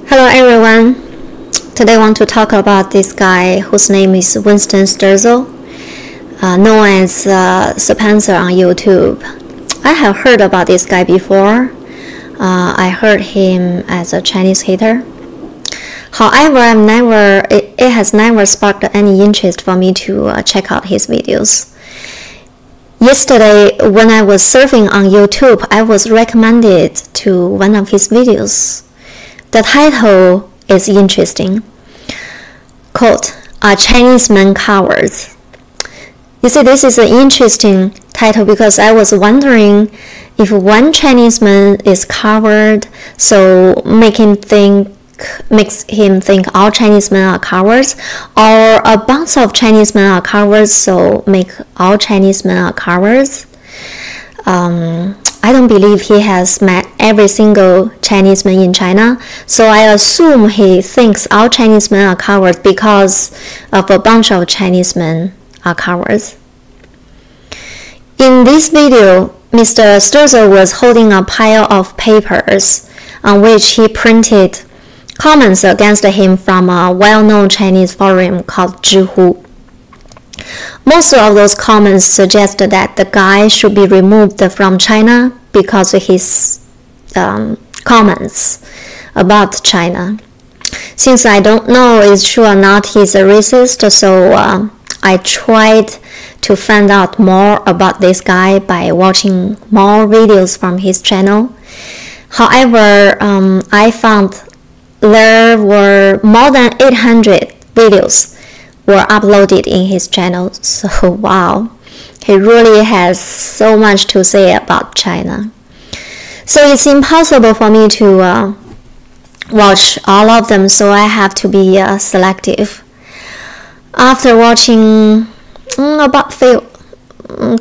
Hello everyone. Today I want to talk about this guy whose name is Winston Sturzel, known as Spencer on YouTube. I have heard about this guy before. I heard him as a Chinese hater. However, it has never sparked any interest for me to check out his videos. Yesterday, when I was surfing on YouTube, I was recommended to one of his videos. The title is interesting. Quote, "Are Chinese men cowards?" You see, this is an interesting title because I was wondering if one Chinese man is coward, so makes him think all Chinese men are cowards, or a bunch of Chinese men are cowards, so make all Chinese men are cowards. I don't believe he has met every single Chinese man in China, so I assume he thinks all Chinese men are cowards because of a bunch of Chinese men are cowards. In this video, Mr. Sturzel was holding a pile of papers on which he printed comments against him from a well-known Chinese forum called Zhihu. Most of those comments suggest that the guy should be removed from China because of his comments about China. Since I don't know it's true or not he's a racist, so I tried to find out more about this guy by watching more videos from his channel. However, I found there were more than 800 videos were uploaded in his channel, so wow, he really has so much to say about China. So it's impossible for me to watch all of them, so I have to be selective. After watching about a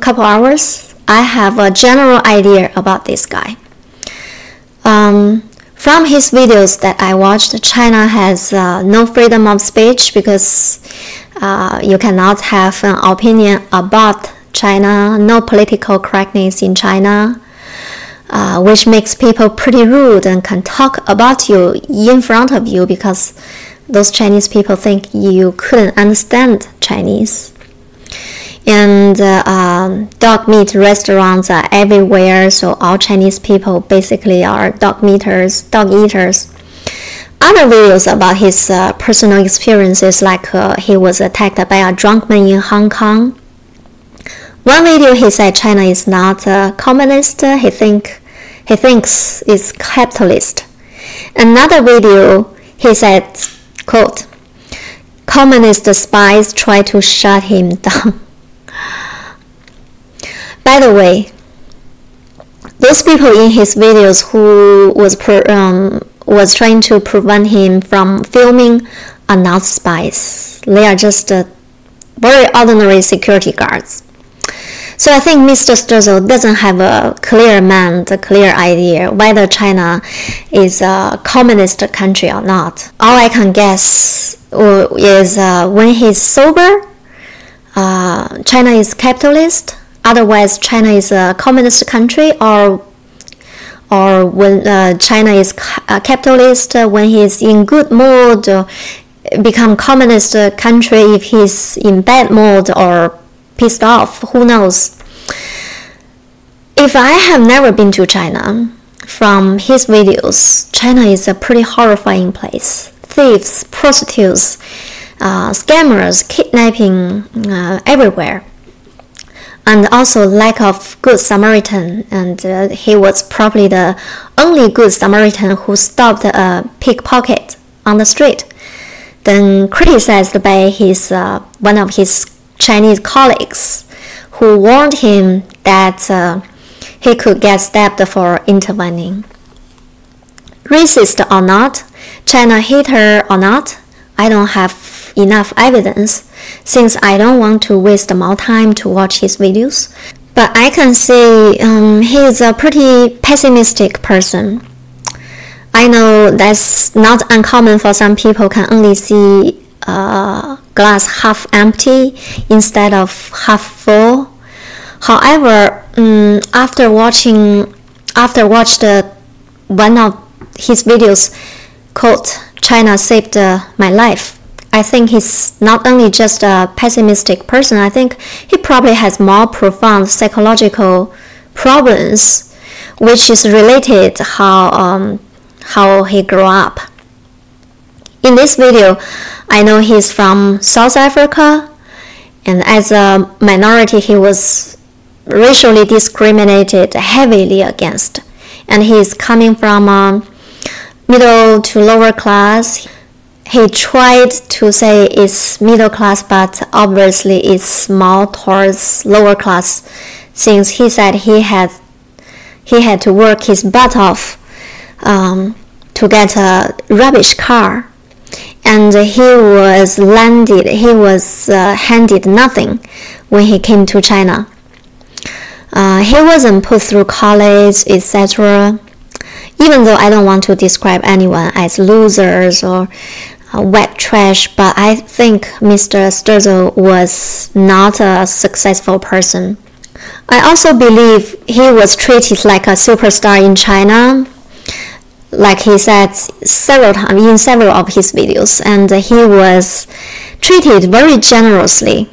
couple hours, I have a general idea about this guy. From his videos that I watched, China has no freedom of speech because you cannot have an opinion about China, no political correctness in China, which makes people pretty rude and can talk about you in front of you because those Chinese people think you couldn't understand Chinese. And dog meat restaurants are everywhere, so all Chinese people basically are dog eaters. Other videos about his personal experiences, like he was attacked by a drunk man in Hong Kong. One video he said China is not communist, he thinks it's capitalist. Another video he said, quote, "Communist spies try to shut him down." By the way, those people in his videos who was trying to prevent him from filming are not spies. They are just very ordinary security guards. So I think Mr. Sturzel doesn't have a clear idea whether China is a communist country or not. All I can guess is when he's sober, China is capitalist. Otherwise, China is a communist country, or when China is capitalist, when he's in good mood, become communist country if he's in bad mood or pissed off, who knows. If I have never been to China, from his videos, China is a pretty horrifying place. Thieves, prostitutes, scammers, kidnapping everywhere. And also lack of good Samaritan, and he was probably the only good Samaritan who stopped a pickpocket on the street, then criticized by one of his Chinese colleagues who warned him that he could get stabbed for intervening. Racist or not, China hater or not, I don't have enough evidence since I don't want to waste more time to watch his videos. But I can say he is a pretty pessimistic person. I know that's not uncommon for some people can only see glass half empty instead of half full. However, after watched one of his videos, quote, China saved my life. I think he's not only just a pessimistic person, I think he probably has more profound psychological problems, which is related how he grew up. In this video, I know he's from South Africa, and as a minority, he was racially discriminated heavily against, and he's coming from a middle to lower class. He tried to say it's middle class, but obviously it's more towards lower class, since he said he had to work his butt off to get a rubbish car, and he was handed nothing when he came to China. He wasn't put through college, etc. Even though I don't want to describe anyone as losers or wet trash, but I think Mr. Sturzo was not a successful person. I also believe he was treated like a superstar in China, like he said several times in several of his videos, and he was treated very generously.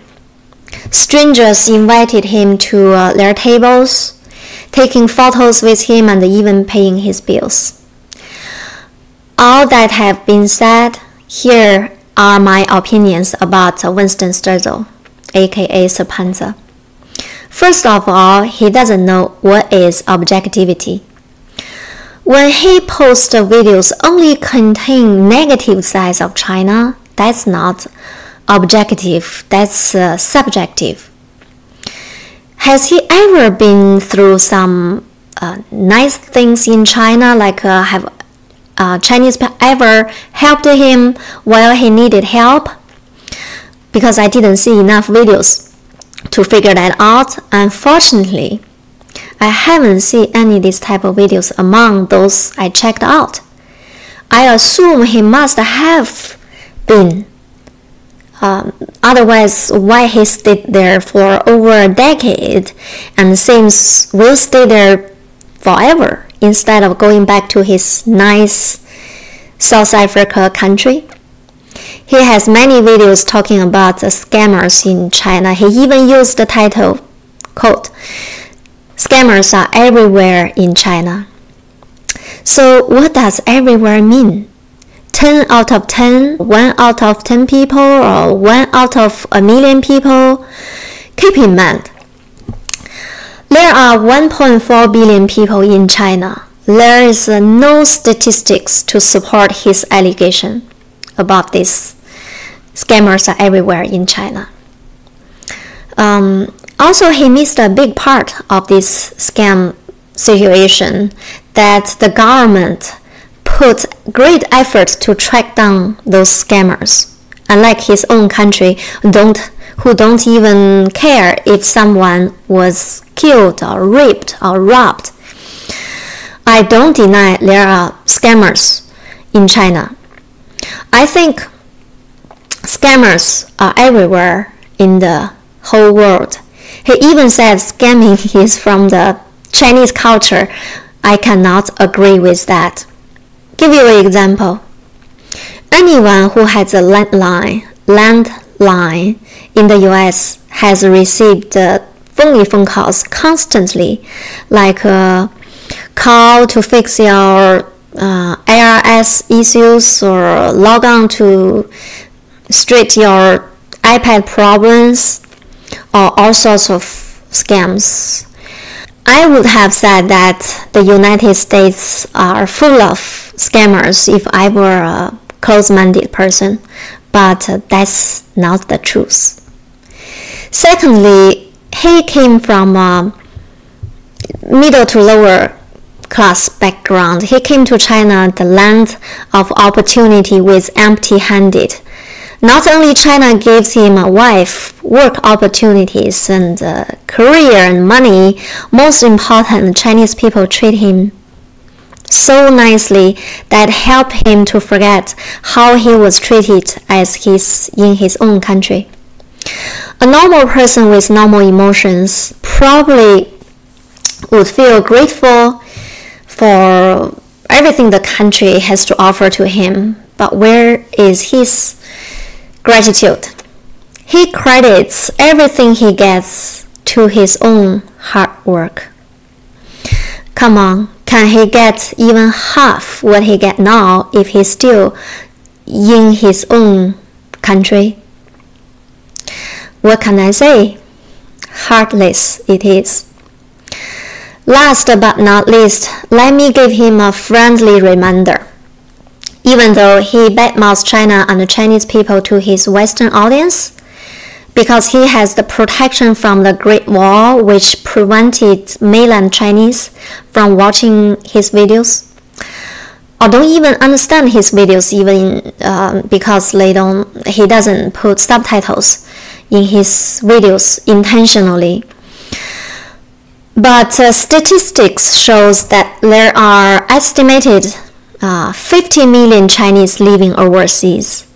Strangers invited him to their tables, taking photos with him and even paying his bills. All that have been said, here are my opinions about Winston Sturzo, aka Sir Panza. First of all, he doesn't know what is objectivity. When he posts videos only contain negative sides of China, that's not objective, that's subjective. Has he ever been through some nice things in China, like have Chinese people ever helped him while he needed help? Because I didn't see enough videos to figure that out. Unfortunately, I haven't seen any of these type of videos among those I checked out. I assume he must have been. Otherwise, why he stayed there for over a decade and seems will stay there forever instead of going back to his nice South Africa country? He has many videos talking about the scammers in China. He even used the title, quote, "Scammers are everywhere in China." So what does everywhere mean? 10 out of 10, 1 out of 10 people, or 1 out of a million people? Keep in mind, there are 1.4 billion people in China. There is no statistics to support his allegation about this. Scammers are everywhere in China. Also, he missed a big part of this scam situation, that the government put great effort to track down those scammers, unlike his own country, who don't even care if someone was killed or raped or robbed. I don't deny there are scammers in China. I think scammers are everywhere in the whole world. He even said scamming is from the Chinese culture. I cannot agree with that. Give you an example. Anyone who has a landline in the US has received phone calls constantly, like call to fix your ARS issues or log on to straight your iPad problems, or all sorts of scams. I would have said that the United States are full of scammers if I were a close-minded person, but that's not the truth. Secondly, he came from a middle to lower class background. He came to China, the land of opportunity, with empty-handed. Not only China gives him a wife, work opportunities, and career and money, most important, Chinese people treat him so nicely that help him to forget how he was treated in his own country. A normal person with normal emotions probably would feel grateful for everything the country has to offer to him, but where is his gratitude? He credits everything he gets to his own hard work. Come on, can he get even half what he gets now if he's still in his own country? What can I say? Heartless it is. Last but not least, let me give him a friendly reminder. Even though he badmouths China and the Chinese people to his Western audience, because he has the protection from the Great Wall which prevented mainland Chinese from watching his videos, or don't even understand his videos even because he doesn't put subtitles in his videos intentionally. But statistics shows that there are estimated 50 million Chinese living overseas.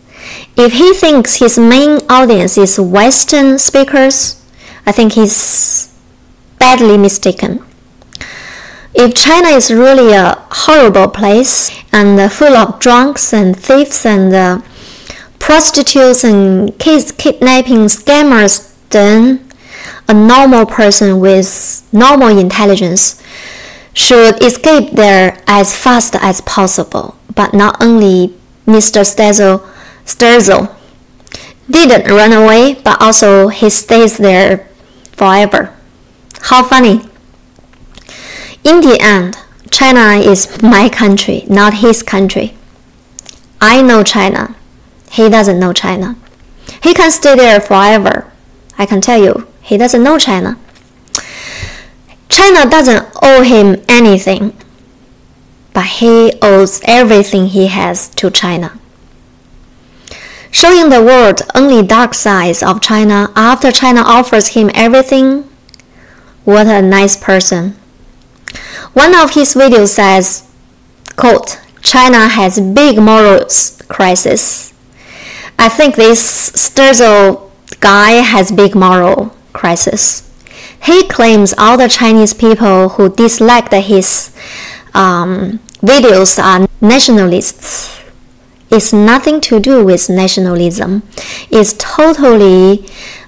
If he thinks his main audience is Western speakers, I think he's badly mistaken. If China is really a horrible place and full of drunks and thieves and prostitutes and kids kidnapping scammers, then a normal person with normal intelligence should escape there as fast as possible. But not only Mr. Sturzel didn't run away, but also he stays there forever. How funny. In the end, China is my country, not his country. I know China. He doesn't know China. He can stay there forever. I can tell you, he doesn't know China. China doesn't owe him anything, but he owes everything he has to China. Showing the world only dark sides of China after China offers him everything. What a nice person. One of his videos says, quote, China has big moral crisis. I think this Sturzel guy has big moral crisis. He claims all the Chinese people who disliked his videos are nationalists. It's nothing to do with nationalism. It's totally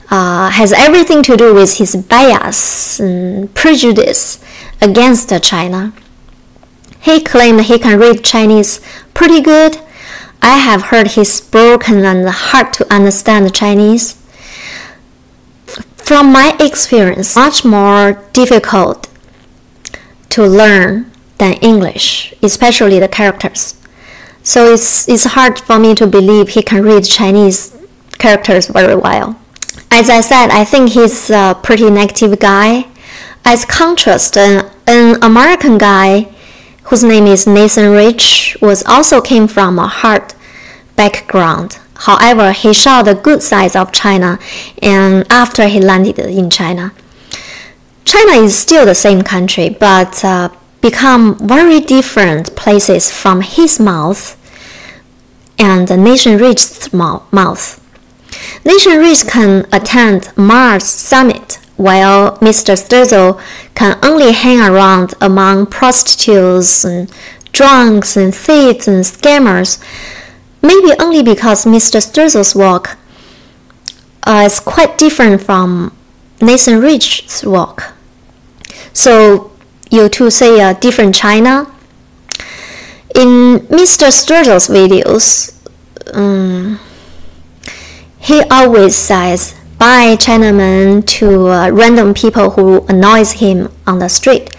has everything to do with his bias and prejudice against China. He claimed he can read Chinese pretty good. I have heard he's broken and hard to understand Chinese. From my experience, much more difficult to learn than English, especially the characters. So it's hard for me to believe he can read Chinese characters very well. As I said, I think he's a pretty negative guy. As contrast, an American guy whose name is Nathan Rich also came from a hard background. However, he saw the good sides of China, and after he landed in China. China is still the same country, but become very different places from his mouth and Nathan Rich's mouth. Nathan Rich can attend Mars Summit, while Mr. Sturzel can only hang around among prostitutes and drunks and thieves and scammers. Maybe only because Mr. Sturzel's work is quite different from Nathan Rich's work. So you two say a different China. In Mr. Sturzel's videos, he always says bye Chinaman to random people who annoys him on the street.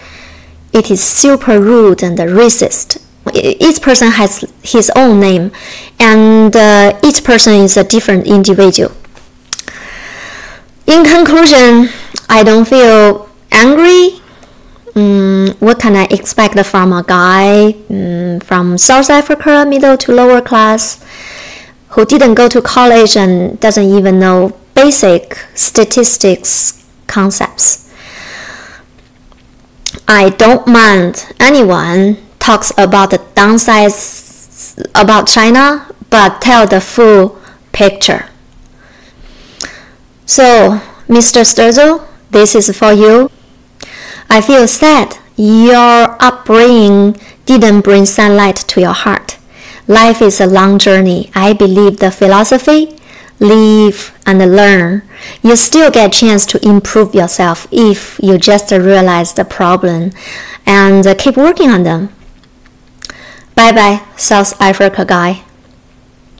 It is super rude and racist. Each person has his own name, and each person is a different individual. In conclusion, I don't feel angry. What can I expect from a guy from South Africa, middle to lower class, who didn't go to college and doesn't even know basic statistics concepts? I don't mind anyone talks about the downsides about China, but tell the full picture. So, Mr. Sturzel, this is for you. I feel sad your upbringing didn't bring sunlight to your heart. Life is a long journey. I believe the philosophy, live and learn. You still get a chance to improve yourself if you just realize the problem and keep working on them. Bye bye, South Africa guy.